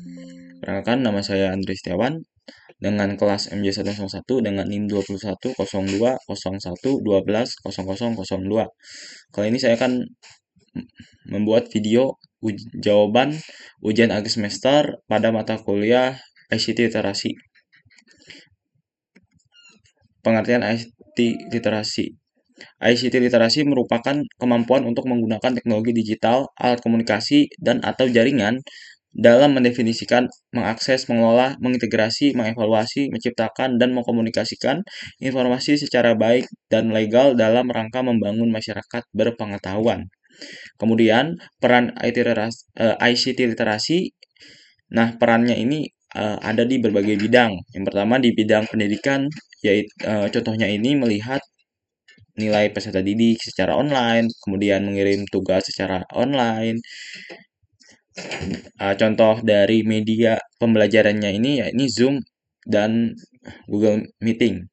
Perkenalkan, nama saya Andri Setiawan dengan kelas MJ101 dengan NIM 21020112120002. Kali ini saya akan membuat video jawaban ujian akhir semester pada mata kuliah ICT Literasi. Pengertian ICT Literasi. ICT Literasi merupakan kemampuan untuk menggunakan teknologi digital, alat komunikasi, dan atau jaringan dalam mendefinisikan, mengakses, mengelola, mengintegrasi, mengevaluasi, menciptakan, dan mengkomunikasikan informasi secara baik dan legal dalam rangka membangun masyarakat berpengetahuan. Kemudian, peran ICT literasi, nah perannya ini ada di berbagai bidang. Yang pertama di bidang pendidikan, yaitu contohnya ini melihat nilai peserta didik secara online, kemudian mengirim tugas secara online. Contoh dari media pembelajarannya ini ya ini Zoom dan Google Meeting.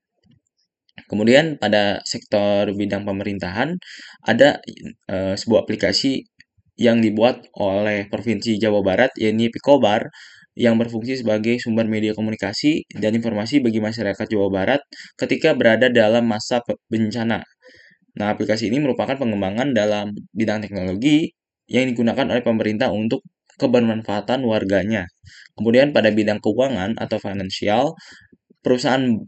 Kemudian pada sektor bidang pemerintahan ada sebuah aplikasi yang dibuat oleh Provinsi Jawa Barat, yaitu Picobar, yang berfungsi sebagai sumber media komunikasi dan informasi bagi masyarakat Jawa Barat ketika berada dalam masa bencana. Nah, aplikasi ini merupakan pengembangan dalam bidang teknologi yang digunakan oleh pemerintah untuk kebermanfaatan warganya. Kemudian pada bidang keuangan atau finansial, perusahaan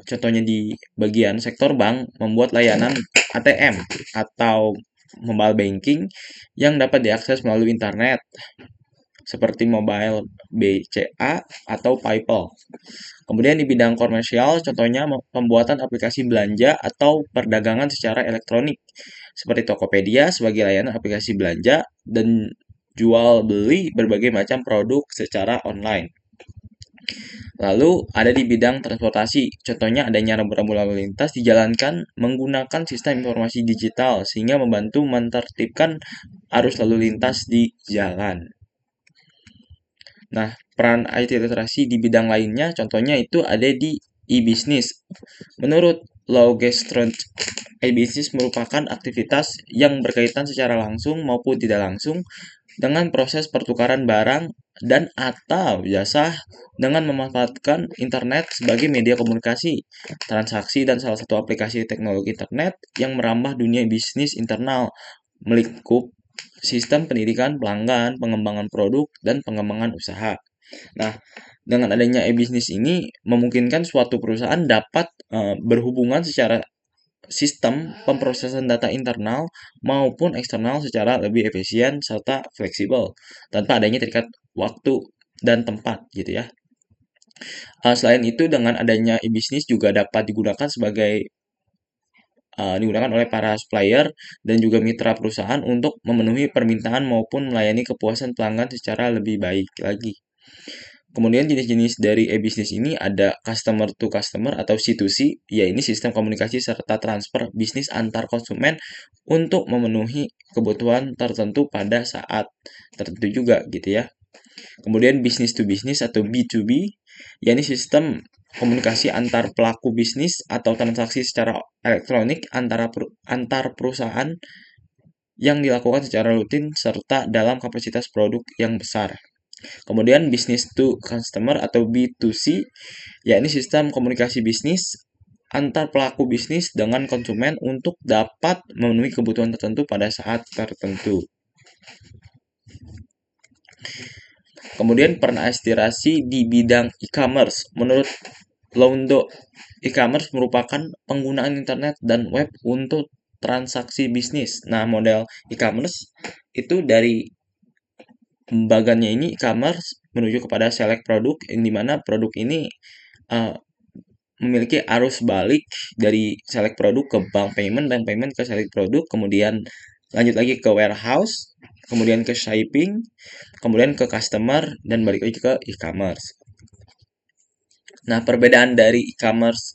contohnya di bagian sektor bank membuat layanan ATM atau mobile banking yang dapat diakses melalui internet seperti mobile BCA atau PayPal. Kemudian di bidang komersial, contohnya pembuatan aplikasi belanja atau perdagangan secara elektronik, seperti Tokopedia sebagai layanan aplikasi belanja dan jual beli berbagai macam produk secara online. Lalu ada di bidang transportasi, contohnya adanya rambu-rambu lalu lintas dijalankan menggunakan sistem informasi digital sehingga membantu menertibkan arus lalu lintas di jalan. Nah, peran IT literasi di bidang lainnya contohnya itu ada di e-business. Menurut Logestront, e-business merupakan aktivitas yang berkaitan secara langsung maupun tidak langsung dengan proses pertukaran barang dan atau jasa dengan memanfaatkan internet sebagai media komunikasi, transaksi, dan salah satu aplikasi teknologi internet yang merambah dunia bisnis internal melingkup sistem pendidikan pelanggan, pengembangan produk, dan pengembangan usaha. Nah, dengan adanya e-bisnis ini memungkinkan suatu perusahaan dapat berhubungan secara sistem pemrosesan data internal maupun eksternal secara lebih efisien serta fleksibel tanpa adanya terikat waktu dan tempat gitu ya. Selain itu dengan adanya e-bisnis juga dapat digunakan oleh para supplier dan juga mitra perusahaan untuk memenuhi permintaan maupun melayani kepuasan pelanggan secara lebih baik lagi. Kemudian jenis-jenis dari e-bisnis ini ada customer to customer atau C2C, yaitu sistem komunikasi serta transfer bisnis antar konsumen untuk memenuhi kebutuhan tertentu pada saat tertentu juga gitu ya. Kemudian business to business atau B2B, yaitu sistem komunikasi antar pelaku bisnis atau transaksi secara elektronik antar perusahaan yang dilakukan secara rutin serta dalam kapasitas produk yang besar. Kemudian business to customer atau B2C, yakni sistem komunikasi bisnis antar pelaku bisnis dengan konsumen untuk dapat memenuhi kebutuhan tertentu pada saat tertentu. Kemudian peran aspirasi di bidang e-commerce. Menurut Laundo, e-commerce merupakan penggunaan internet dan web untuk transaksi bisnis. Nah, model e-commerce itu dari bagannya ini e-commerce menuju kepada select produk, yang dimana produk ini memiliki arus balik dari select produk ke bank payment ke select produk, kemudian lanjut lagi ke warehouse, kemudian ke shipping, kemudian ke customer, dan balik lagi ke e-commerce. Nah, perbedaan dari e-commerce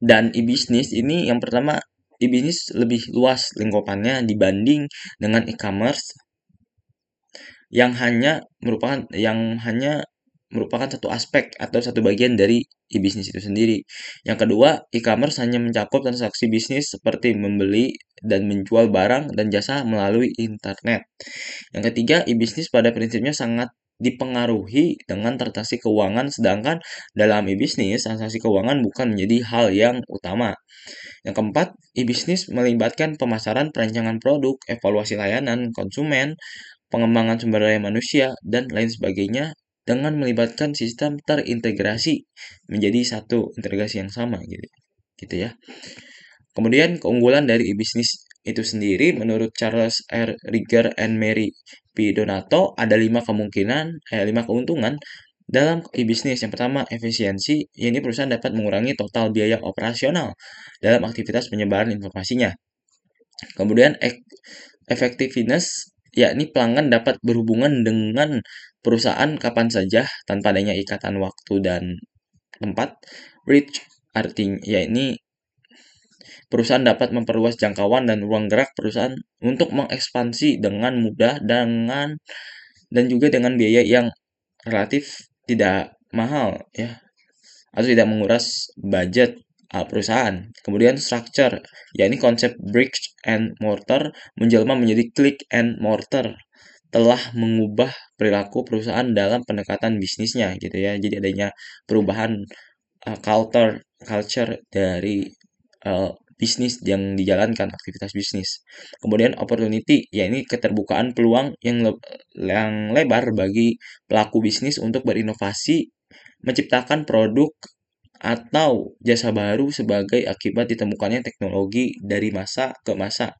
dan e-business ini yang pertama, e-business lebih luas lingkupannya dibanding dengan e-commerce yang hanya merupakan satu aspek atau satu bagian dari e-bisnis itu sendiri. Yang kedua, e-commerce hanya mencakup transaksi bisnis seperti membeli dan menjual barang dan jasa melalui internet. Yang ketiga, e-bisnis pada prinsipnya sangat dipengaruhi dengan transaksi keuangan, sedangkan dalam e-bisnis, transaksi keuangan bukan menjadi hal yang utama. Yang keempat, e-bisnis melibatkan pemasaran, perancangan produk, evaluasi layanan, konsumen, pengembangan sumber daya manusia, dan lain sebagainya dengan melibatkan sistem terintegrasi menjadi satu integrasi yang sama gitu ya. Kemudian keunggulan dari e-bisnis itu sendiri menurut Charles R. Rigger and Mary P. Donato ada 5 keuntungan dalam e-bisnis. Yang pertama, efisiensi, yakni perusahaan dapat mengurangi total biaya operasional dalam aktivitas penyebaran informasinya. Kemudian effectiveness, yakni pelanggan dapat berhubungan dengan perusahaan kapan saja tanpa adanya ikatan waktu dan tempat. Reach, artinya yakni perusahaan dapat memperluas jangkauan dan ruang gerak perusahaan untuk mengekspansi dengan mudah dan juga dengan biaya yang relatif tidak mahal ya, atau tidak menguras budget perusahaan. Kemudian structure, yakni konsep bricks and mortar menjelma menjadi click and mortar, telah mengubah perilaku perusahaan dalam pendekatan bisnisnya gitu ya. Jadi adanya perubahan culture dari bisnis yang dijalankan, aktivitas bisnis. Kemudian opportunity, yakni keterbukaan peluang yang lebar bagi pelaku bisnis untuk berinovasi, menciptakan produk atau jasa baru sebagai akibat ditemukannya teknologi dari masa ke masa.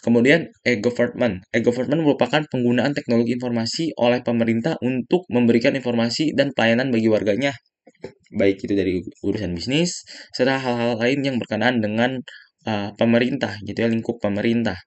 Kemudian e-government. E-government merupakan penggunaan teknologi informasi oleh pemerintah untuk memberikan informasi dan pelayanan bagi warganya, baik itu dari urusan bisnis serta hal-hal lain yang berkenaan dengan pemerintah gitu ya, lingkup pemerintah.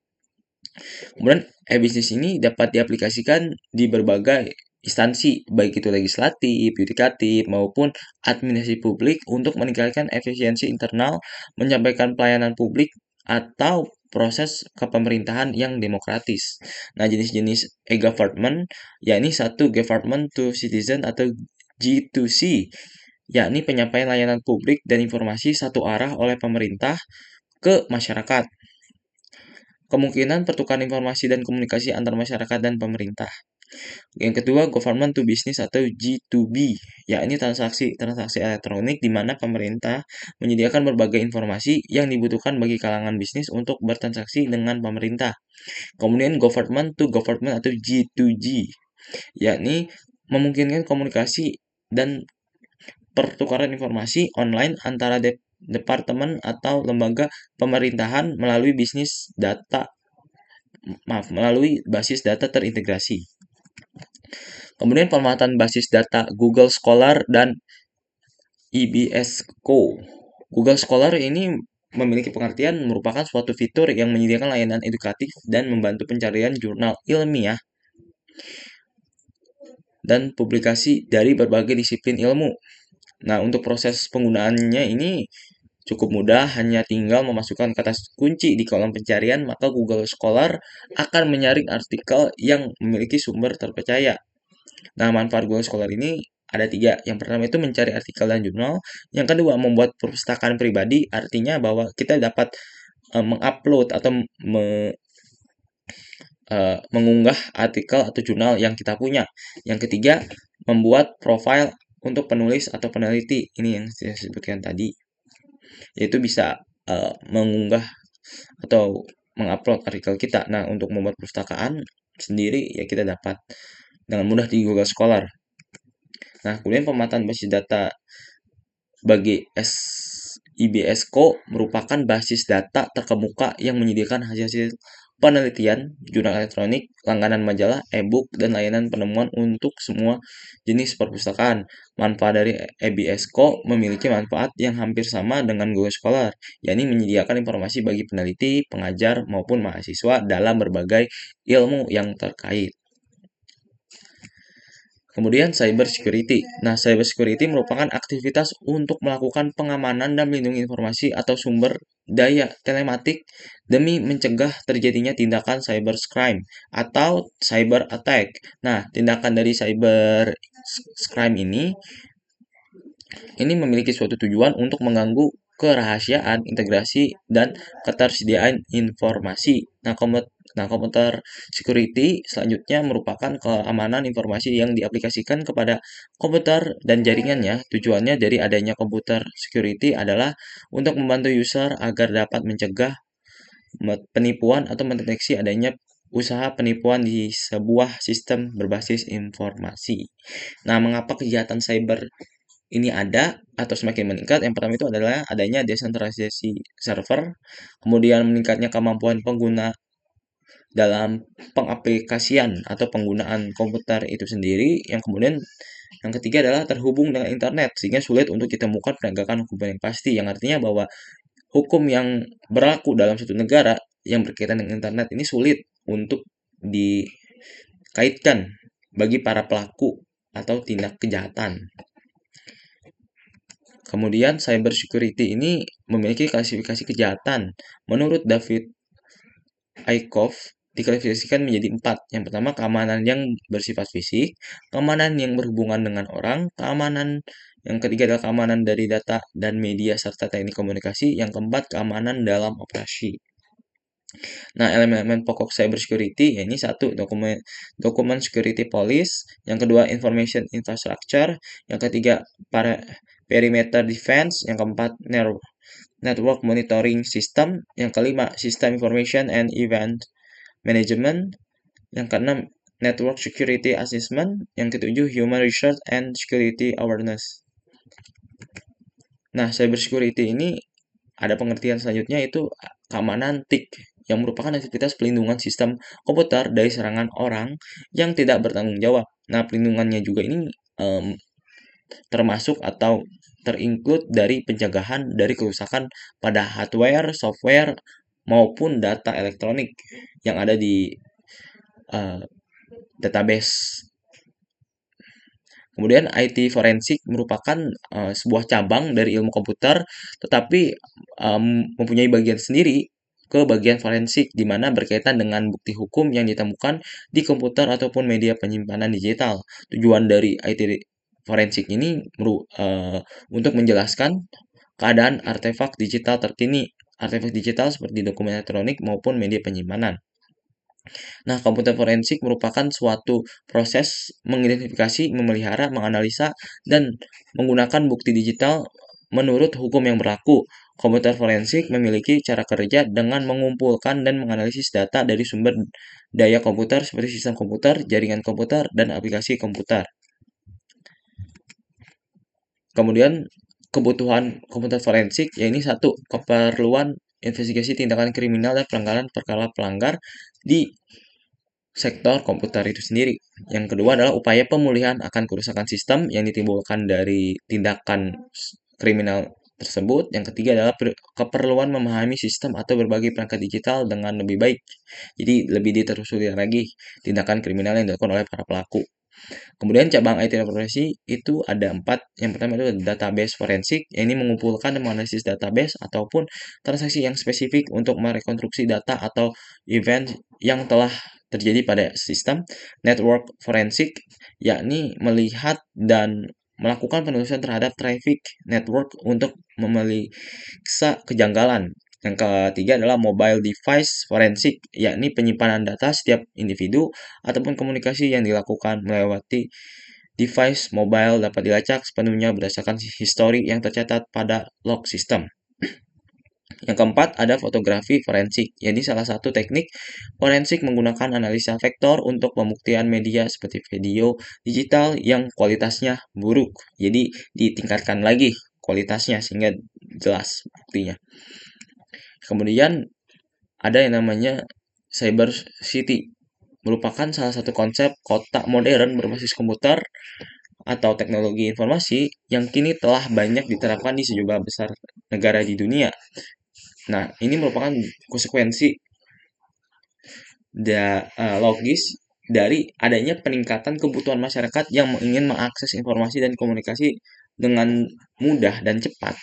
Kemudian e-bisnis ini dapat diaplikasikan di berbagai instansi, baik itu legislatif, yudikatif, maupun administrasi publik untuk meningkatkan efisiensi internal, menyampaikan pelayanan publik, atau proses kepemerintahan yang demokratis. Nah, jenis-jenis e-government, yakni satu government to citizen atau G2C, yakni penyampaian layanan publik dan informasi satu arah oleh pemerintah ke masyarakat. Kemungkinan pertukaran informasi dan komunikasi antar masyarakat dan pemerintah. Yang kedua, government to business atau G2B, yakni transaksi elektronik di mana pemerintah menyediakan berbagai informasi yang dibutuhkan bagi kalangan bisnis untuk bertransaksi dengan pemerintah. Kemudian government to government atau G2G, yakni memungkinkan komunikasi dan pertukaran informasi online antara departemen atau lembaga pemerintahan melalui basis data terintegrasi. Kemudian pemanfaatan basis data Google Scholar dan EBSCO. Google Scholar ini memiliki pengertian merupakan suatu fitur yang menyediakan layanan edukatif dan membantu pencarian jurnal ilmiah dan publikasi dari berbagai disiplin ilmu. Nah, untuk proses penggunaannya ini cukup mudah, hanya tinggal memasukkan kata kunci di kolom pencarian, maka Google Scholar akan menyaring artikel yang memiliki sumber terpercaya. Nah, manfaat Google Scholar ini ada 3. Yang pertama itu mencari artikel dan jurnal. Yang kedua, membuat perpustakaan pribadi, artinya bahwa kita dapat mengupload atau mengunggah artikel atau jurnal yang kita punya. Yang ketiga, membuat profil untuk penulis atau peneliti. Ini yang saya sebutkan tadi, yaitu bisa mengunggah atau mengupload artikel kita. Nah, untuk membuat perpustakaan sendiri ya kita dapat dengan mudah di Google Scholar. Nah, kemudian pemanfaatan basis data bagi IBSCO merupakan basis data terkemuka yang menyediakan hasil-hasil penelitian, jurnal elektronik, langganan majalah, e-book, dan layanan penemuan untuk semua jenis perpustakaan. Manfaat dari IBSCO memiliki manfaat yang hampir sama dengan Google Scholar, yakni menyediakan informasi bagi peneliti, pengajar, maupun mahasiswa dalam berbagai ilmu yang terkait. Kemudian cyber security. Nah, cyber security merupakan aktivitas untuk melakukan pengamanan dan melindungi informasi atau sumber daya telematik demi mencegah terjadinya tindakan cybercrime atau cyber attack. Nah, tindakan dari cybercrime ini memiliki suatu tujuan untuk mengganggu kerahasiaan, integrasi, dan ketersediaan informasi. Nah, Nah, komputer security selanjutnya merupakan keamanan informasi yang diaplikasikan kepada komputer dan jaringannya. Tujuannya dari adanya komputer security adalah untuk membantu user agar dapat mencegah penipuan atau mendeteksi adanya usaha penipuan di sebuah sistem berbasis informasi. Nah, mengapa kejahatan cyber ini ada atau semakin meningkat? Yang pertama itu adalah adanya desentralisasi server, kemudian meningkatnya kemampuan pengguna dalam pengaplikasian atau penggunaan komputer itu sendiri. Yang kemudian yang ketiga adalah terhubung dengan internet sehingga sulit untuk ditemukan penegakan hukum yang pasti, yang artinya bahwa hukum yang berlaku dalam suatu negara yang berkaitan dengan internet ini sulit untuk dikaitkan bagi para pelaku atau tindak kejahatan. Kemudian cyber security ini memiliki klasifikasi kejahatan. Menurut David Aikoff diklasifikasikan menjadi 4. Yang pertama, keamanan yang bersifat fisik, keamanan yang berhubungan dengan orang, keamanan yang ketiga adalah keamanan dari data dan media serta teknik komunikasi, yang keempat keamanan dalam operasi. Nah, elemen-elemen pokok cyber security ya ini satu, dokumen security policy, yang kedua information infrastructure, yang ketiga perimeter defense, yang keempat network monitoring system, yang kelima system information and event management, yang keenam network security assessment, yang ketujuh human research and security awareness. Nah, cyber security ini ada pengertian selanjutnya itu keamanan TIC yang merupakan aktivitas pelindungan sistem komputer dari serangan orang yang tidak bertanggung jawab. Nah, pelindungannya juga ini termasuk atau terinclude dari pencegahan dari kerusakan pada hardware, software, maupun data elektronik yang ada di database. Kemudian IT forensik merupakan sebuah cabang dari ilmu komputer, tetapi mempunyai bagian sendiri ke bagian forensik, di mana berkaitan dengan bukti hukum yang ditemukan di komputer ataupun media penyimpanan digital. Tujuan dari IT forensik ini untuk menjelaskan keadaan artefak digital terkini, artefak digital seperti dokumen elektronik maupun media penyimpanan. Nah, komputer forensik merupakan suatu proses mengidentifikasi, memelihara, menganalisa, dan menggunakan bukti digital menurut hukum yang berlaku. Komputer forensik memiliki cara kerja dengan mengumpulkan dan menganalisis data dari sumber daya komputer seperti sistem komputer, jaringan komputer, dan aplikasi komputer. Kemudian kebutuhan komputer forensik yaitu satu, keperluan investigasi tindakan kriminal dan pelanggaran perkara pelanggar di sektor komputer itu sendiri. Yang kedua adalah upaya pemulihan akan kerusakan sistem yang ditimbulkan dari tindakan kriminal tersebut. Yang ketiga adalah keperluan memahami sistem atau berbagai perangkat digital dengan lebih baik. Jadi lebih ditelusuri lagi tindakan kriminal yang dilakukan oleh para pelaku. Kemudian cabang IT forensik itu ada 4. Yang pertama itu database forensik, yang ini mengumpulkan dan menganalisis database ataupun transaksi yang spesifik untuk merekonstruksi data atau event yang telah terjadi pada sistem. Network forensik, yakni melihat dan melakukan penelusuran terhadap traffic network untuk memeriksa kejanggalan. Yang ketiga adalah mobile device forensik, yakni penyimpanan data setiap individu ataupun komunikasi yang dilakukan melewati device mobile dapat dilacak sepenuhnya berdasarkan histori yang tercatat pada log system. Yang keempat ada fotografi forensik, jadi salah satu teknik forensik menggunakan analisa vektor untuk pembuktian media seperti video digital yang kualitasnya buruk. Jadi ditingkatkan lagi kualitasnya sehingga jelas buktinya. Kemudian ada yang namanya cyber city, merupakan salah satu konsep kota modern berbasis komputer atau teknologi informasi yang kini telah banyak diterapkan di sejumlah besar negara di dunia. Nah, ini merupakan konsekuensi logis dari adanya peningkatan kebutuhan masyarakat yang ingin mengakses informasi dan komunikasi dengan mudah dan cepat.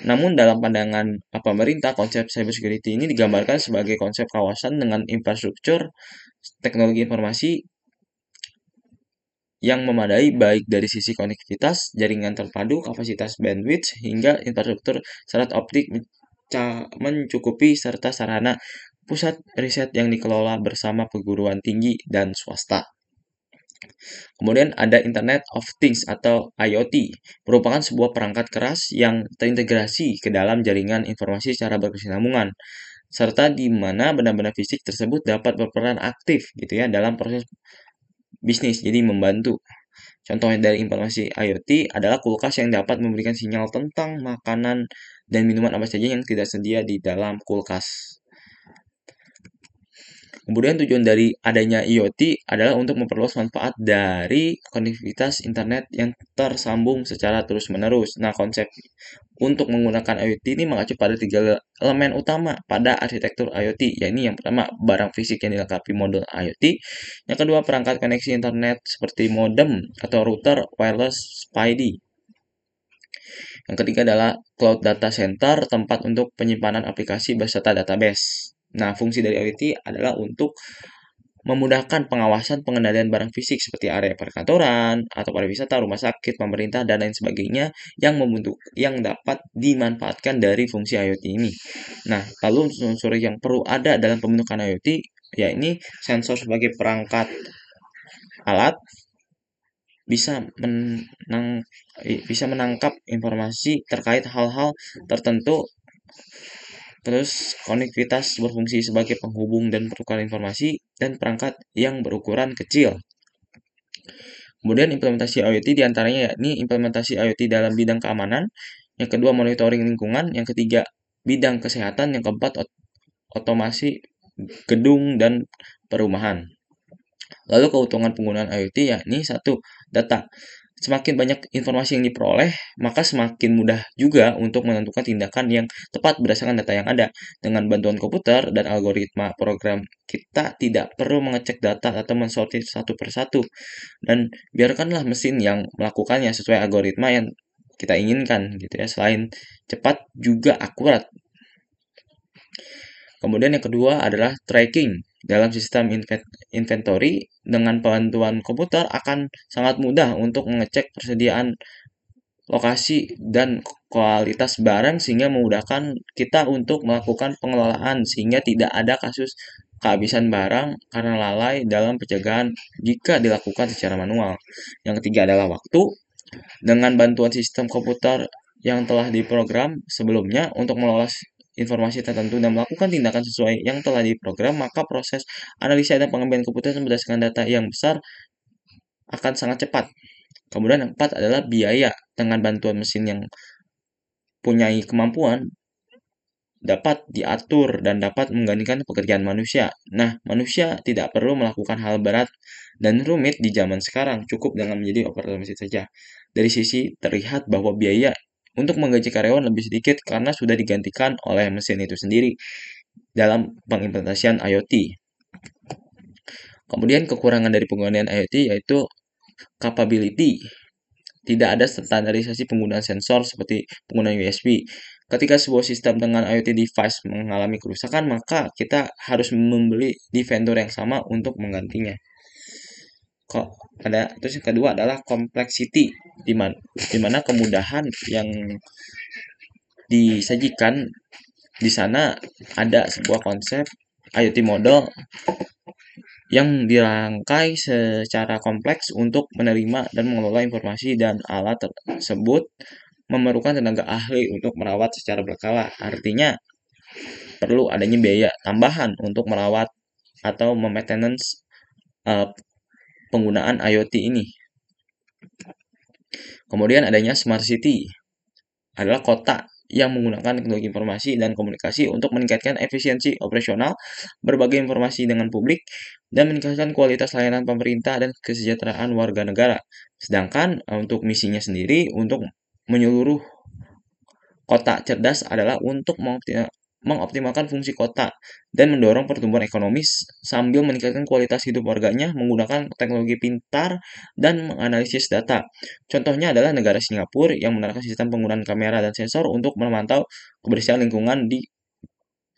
Namun dalam pandangan pemerintah, konsep cybersecurity ini digambarkan sebagai konsep kawasan dengan infrastruktur teknologi informasi yang memadai baik dari sisi konektivitas, jaringan terpadu, kapasitas bandwidth, hingga infrastruktur syarat optik mencukupi serta sarana pusat riset yang dikelola bersama perguruan tinggi dan swasta. Kemudian ada Internet of Things atau IoT, merupakan sebuah perangkat keras yang terintegrasi ke dalam jaringan informasi secara berkesinambungan, serta di mana benda-benda fisik tersebut dapat berperan aktif gitu ya dalam proses bisnis, jadi membantu. Contohnya dari informasi IoT adalah kulkas yang dapat memberikan sinyal tentang makanan dan minuman apa saja yang tidak sedia di dalam kulkas. Kemudian tujuan dari adanya IoT adalah untuk memperluas manfaat dari konektivitas internet yang tersambung secara terus-menerus. Nah, konsep untuk menggunakan IoT ini mengacu pada 3 elemen utama pada arsitektur IoT, yaitu yang pertama barang fisik yang dilengkapi modul IoT, yang kedua perangkat koneksi internet seperti modem atau router wireless SPID, yang ketiga adalah cloud data center, tempat untuk penyimpanan aplikasi beserta database. Nah, fungsi dari IoT adalah untuk memudahkan pengawasan pengendalian barang fisik seperti area perkantoran atau pariwisata, rumah sakit, pemerintah, dan lain sebagainya yang dapat dimanfaatkan dari fungsi IoT ini. Nah, lalu unsur yang perlu ada dalam pembentukan IoT yakni sensor sebagai perangkat alat bisa menangkap informasi terkait hal-hal tertentu. Terus konektivitas berfungsi sebagai penghubung dan pertukaran informasi dan perangkat yang berukuran kecil. Kemudian implementasi IoT diantaranya yakni implementasi IoT dalam bidang keamanan, yang kedua monitoring lingkungan, yang ketiga bidang kesehatan, yang keempat otomasi gedung dan perumahan. Lalu keuntungan penggunaan IoT yakni satu, data. Semakin banyak informasi yang diperoleh, maka semakin mudah juga untuk menentukan tindakan yang tepat berdasarkan data yang ada. Dengan bantuan komputer dan algoritma program, kita tidak perlu mengecek data atau mensortir satu persatu. Dan biarkanlah mesin yang melakukannya sesuai algoritma yang kita inginkan gitu ya. Selain cepat juga akurat. Kemudian yang kedua adalah tracking. Dalam sistem inventory, dengan bantuan komputer akan sangat mudah untuk mengecek persediaan lokasi dan kualitas barang sehingga memudahkan kita untuk melakukan pengelolaan sehingga tidak ada kasus kehabisan barang karena lalai dalam pencegahan jika dilakukan secara manual. Yang ketiga adalah waktu. Dengan bantuan sistem komputer yang telah diprogram sebelumnya untuk mengolah informasi tertentu dan melakukan tindakan sesuai yang telah diprogram, maka proses analisa dan pengambilan keputusan berdasarkan data yang besar akan sangat cepat. Kemudian yang keempat adalah biaya. Dengan bantuan mesin yang punya kemampuan dapat diatur dan dapat menggantikan pekerjaan manusia. Nah, manusia tidak perlu melakukan hal berat dan rumit di zaman sekarang, cukup dengan menjadi operator mesin saja. Dari sisi terlihat bahwa biaya untuk menggaji karyawan lebih sedikit karena sudah digantikan oleh mesin itu sendiri dalam pengimplementasian IoT. Kemudian kekurangan dari penggunaan IoT yaitu capability. Tidak ada standarisasi penggunaan sensor seperti penggunaan USB. Ketika sebuah sistem dengan IoT device mengalami kerusakan, maka kita harus membeli di vendor yang sama untuk menggantinya. Terus yang kedua adalah complexity, di mana kemudahan yang disajikan di sana ada sebuah konsep IoT model yang dirangkai secara kompleks untuk menerima dan mengelola informasi dan alat tersebut memerlukan tenaga ahli untuk merawat secara berkala. Artinya perlu adanya biaya tambahan untuk merawat atau memaintenance penggunaan IoT ini. Kemudian adanya smart city adalah kota yang menggunakan teknologi informasi dan komunikasi untuk meningkatkan efisiensi operasional, berbagi informasi dengan publik, dan meningkatkan kualitas layanan pemerintah dan kesejahteraan warga negara. Sedangkan untuk misinya sendiri, untuk menyeluruh kota cerdas adalah untuk mengoptimalkan fungsi kota dan mendorong pertumbuhan ekonomis sambil meningkatkan kualitas hidup warganya menggunakan teknologi pintar dan menganalisis data. Contohnya adalah negara Singapura yang menerapkan sistem penggunaan kamera dan sensor untuk memantau kebersihan lingkungan di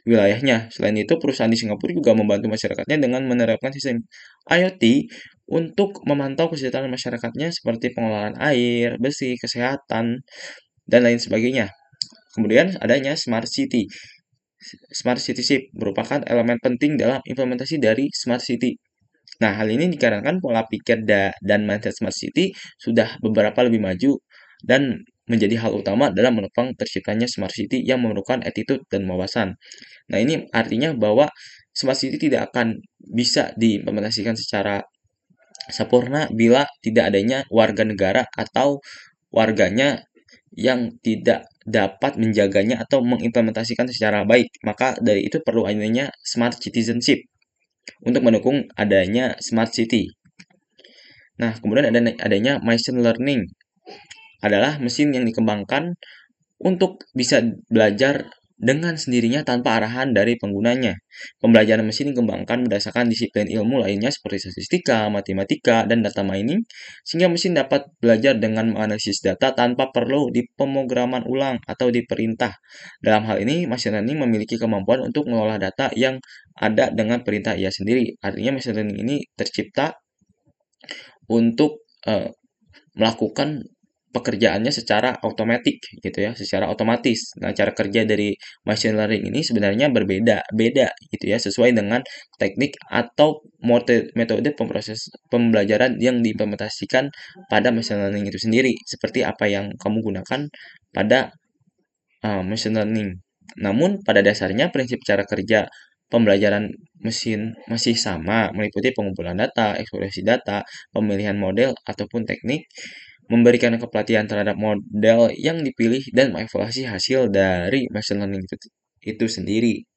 wilayahnya. Selain itu, perusahaan di Singapura juga membantu masyarakatnya dengan menerapkan sistem IoT untuk memantau kesejahteraan masyarakatnya seperti pengelolaan air, bersih, kesehatan, dan lain sebagainya. Kemudian adanya smart city. Smart Citizenship merupakan elemen penting dalam implementasi dari Smart City. Nah, hal ini dikarenakan pola pikir dan mindset Smart City sudah beberapa lebih maju dan menjadi hal utama dalam menopang terciptanya Smart City yang memerlukan attitude dan wawasan. Nah, ini artinya bahwa Smart City tidak akan bisa diimplementasikan secara sempurna bila tidak adanya warga negara atau warganya yang tidak dapat menjaganya atau mengimplementasikan secara baik. Maka dari itu perlu adanya smart citizenship untuk mendukung adanya smart city. Nah, kemudian adanya machine learning adalah mesin yang dikembangkan untuk bisa belajar dengan sendirinya tanpa arahan dari penggunanya. Pembelajaran mesin dikembangkan berdasarkan disiplin ilmu lainnya seperti statistika, matematika, dan data mining, sehingga mesin dapat belajar dengan menganalisis data tanpa perlu dipemrograman ulang atau diperintah. Dalam hal ini, machine learning memiliki kemampuan untuk mengolah data yang ada dengan perintah ia sendiri. Artinya, machine learning ini tercipta untuk melakukan pekerjaannya secara otomatis gitu ya, secara otomatis. Nah, cara kerja dari machine learning ini sebenarnya beda gitu ya, sesuai dengan teknik atau metode pembelajaran yang diimplementasikan pada machine learning itu sendiri, seperti apa yang kamu gunakan pada machine learning. Namun, pada dasarnya prinsip cara kerja pembelajaran mesin masih sama, meliputi pengumpulan data, eksplorasi data, pemilihan model, ataupun teknik, memberikan kepelatihan terhadap model yang dipilih, dan mengevaluasi hasil dari machine learning itu sendiri.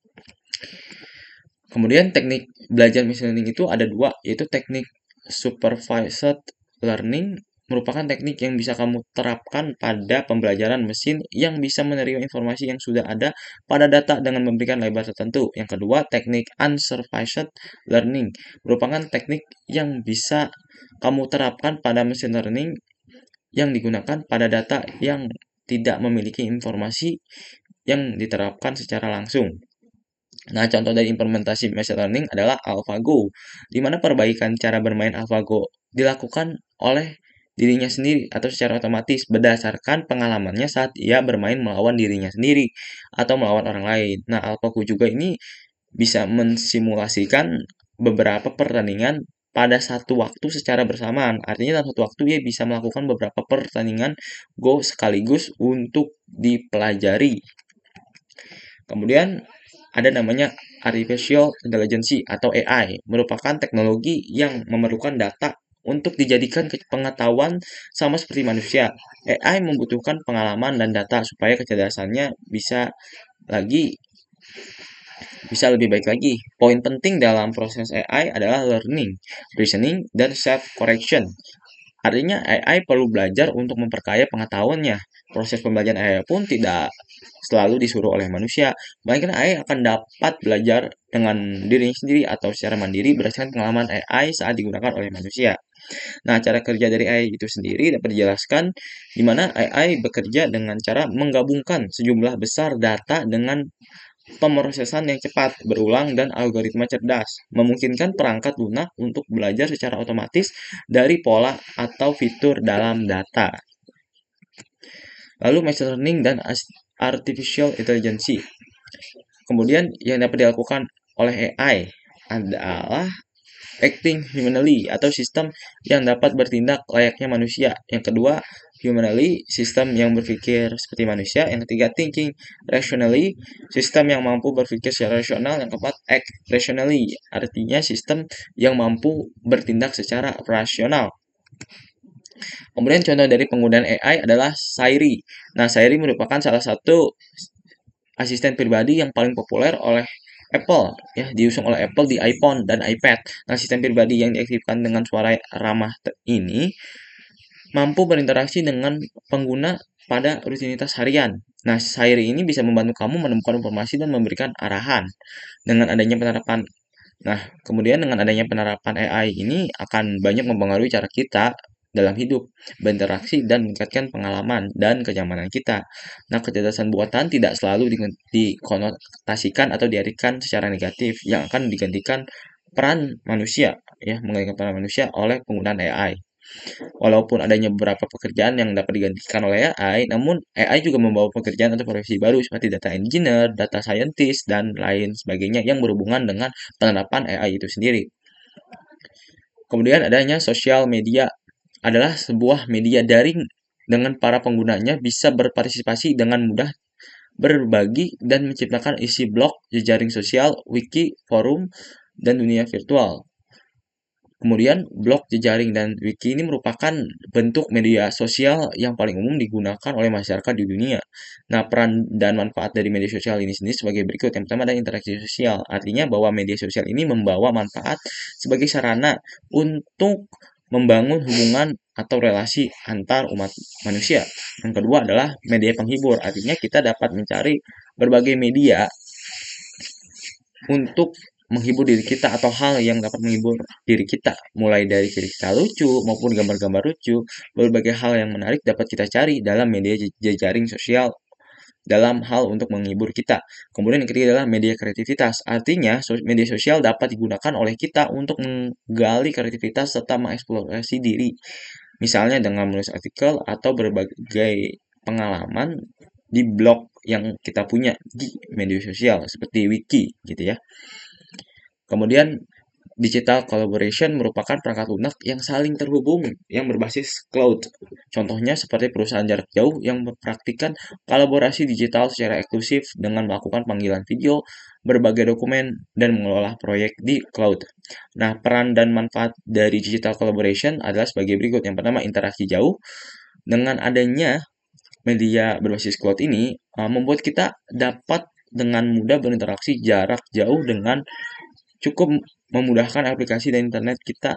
Kemudian teknik belajar machine learning itu ada dua, yaitu teknik supervised learning merupakan teknik yang bisa kamu terapkan pada pembelajaran mesin yang bisa menerima informasi yang sudah ada pada data dengan memberikan lebar tertentu. Yang kedua, teknik unsupervised learning merupakan teknik yang bisa kamu terapkan pada machine learning yang digunakan pada data yang tidak memiliki informasi yang diterapkan secara langsung. Nah, contoh dari implementasi machine learning adalah AlphaGo, di mana perbaikan cara bermain AlphaGo dilakukan oleh dirinya sendiri atau secara otomatis berdasarkan pengalamannya saat ia bermain melawan dirinya sendiri atau melawan orang lain. Nah, AlphaGo juga ini bisa mensimulasikan beberapa pertandingan pada satu waktu secara bersamaan. Artinya dalam satu waktu ia bisa melakukan beberapa pertandingan Go sekaligus untuk dipelajari. Kemudian ada namanya Artificial Intelligence atau AI, merupakan teknologi yang memerlukan data untuk dijadikan pengetahuan sama seperti manusia. AI membutuhkan pengalaman dan data supaya kecerdasannya bisa lebih baik lagi. Poin penting dalam proses AI adalah learning, reasoning, dan self-correction. Artinya AI perlu belajar untuk memperkaya pengetahuannya. Proses pembelajaran AI pun tidak selalu disuruh oleh manusia, melainkan AI akan dapat belajar dengan dirinya sendiri atau secara mandiri berdasarkan pengalaman AI saat digunakan oleh manusia. Nah, cara kerja dari AI itu sendiri dapat dijelaskan di mana AI bekerja dengan cara menggabungkan sejumlah besar data dengan pemrosesan yang cepat, berulang, dan algoritma cerdas, memungkinkan perangkat lunak untuk belajar secara otomatis dari pola atau fitur dalam data. Lalu machine learning dan artificial intelligence. Kemudian yang dapat dilakukan oleh AI adalah acting humanly atau sistem yang dapat bertindak layaknya manusia. Yang kedua, humanly, sistem yang berpikir seperti manusia. Yang ketiga, thinking rationally, sistem yang mampu berpikir secara rasional. Yang keempat, act rationally, artinya sistem yang mampu bertindak secara rasional. Kemudian contoh dari penggunaan AI adalah Siri. Nah, Siri merupakan salah satu asisten pribadi yang paling populer oleh Apple, ya, diusung oleh Apple di iPhone dan iPad. Nah, asisten pribadi yang diaktifkan dengan suara ramah ini mampu berinteraksi dengan pengguna pada rutinitas harian. Nah, Siri ini bisa membantu kamu menemukan informasi dan memberikan arahan. Dengan adanya penerapan kemudian dengan adanya penerapan AI ini akan banyak mempengaruhi cara kita dalam hidup, berinteraksi, dan meningkatkan pengalaman dan kenyamanan kita. Nah, kecerdasan buatan tidak selalu dikonotasikan atau diartikan secara negatif, yang akan digantikan peran manusia, ya, menggantikan peran manusia oleh penggunaan AI. Walaupun adanya beberapa pekerjaan yang dapat digantikan oleh AI, namun AI juga membawa pekerjaan atau profesi baru seperti data engineer, data scientist, dan lain sebagainya yang berhubungan dengan penerapan AI itu sendiri. Kemudian adanya sosial media adalah sebuah media daring dengan para penggunanya bisa berpartisipasi dengan mudah, berbagi, dan menciptakan isi blog, jejaring sosial, wiki, forum, dan dunia virtual. Kemudian, blog, jejaring, dan wiki ini merupakan bentuk media sosial yang paling umum digunakan oleh masyarakat di dunia. Nah, peran dan manfaat dari media sosial ini sendiri sebagai berikut. Yang pertama adalah interaksi sosial. Artinya bahwa media sosial ini membawa manfaat sebagai sarana untuk membangun hubungan atau relasi antar umat manusia. Yang kedua adalah media penghibur. Artinya kita dapat mencari berbagai media untuk menghibur diri kita atau hal yang dapat menghibur diri kita, mulai dari cerita lucu maupun gambar-gambar lucu. Berbagai hal yang menarik dapat kita cari dalam media jejaring sosial dalam hal untuk menghibur kita. Kemudian yang ketiga adalah media kreativitas. Artinya, media sosial dapat digunakan oleh kita untuk menggali kreativitas serta mengeksplorasi diri. Misalnya dengan menulis artikel atau berbagai pengalaman di blog yang kita punya di media sosial seperti wiki gitu ya. Kemudian digital collaboration merupakan perangkat lunak yang saling terhubung yang berbasis cloud. Contohnya seperti perusahaan jarak jauh yang mempraktikkan kolaborasi digital secara eksklusif dengan melakukan panggilan video, berbagai dokumen, dan mengelola proyek di cloud. Nah, peran dan manfaat dari digital collaboration adalah sebagai berikut. Yang pertama, interaksi jauh. Dengan adanya media berbasis cloud ini, membuat kita dapat dengan mudah berinteraksi jarak jauh dengan cukup memudahkan aplikasi dan internet kita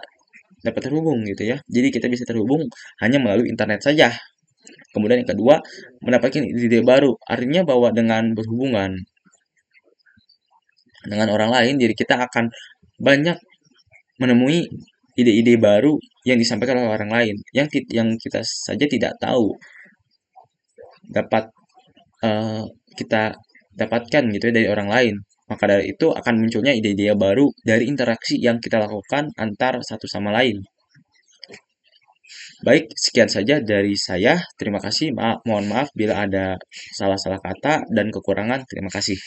dapat terhubung gitu ya. Jadi kita bisa terhubung hanya melalui internet saja. Kemudian yang kedua, mendapatkan ide-ide baru. Artinya bahwa dengan berhubungan dengan orang lain, jadi kita akan banyak menemui ide-ide baru yang disampaikan oleh orang lain yang kita saja tidak tahu dapat kita dapatkan gitu ya dari orang lain. Maka dari itu akan munculnya ide-ide baru dari interaksi yang kita lakukan antar satu sama lain. Baik, sekian saja dari saya. Terima kasih. Mohon maaf bila ada salah-salah kata dan kekurangan. Terima kasih.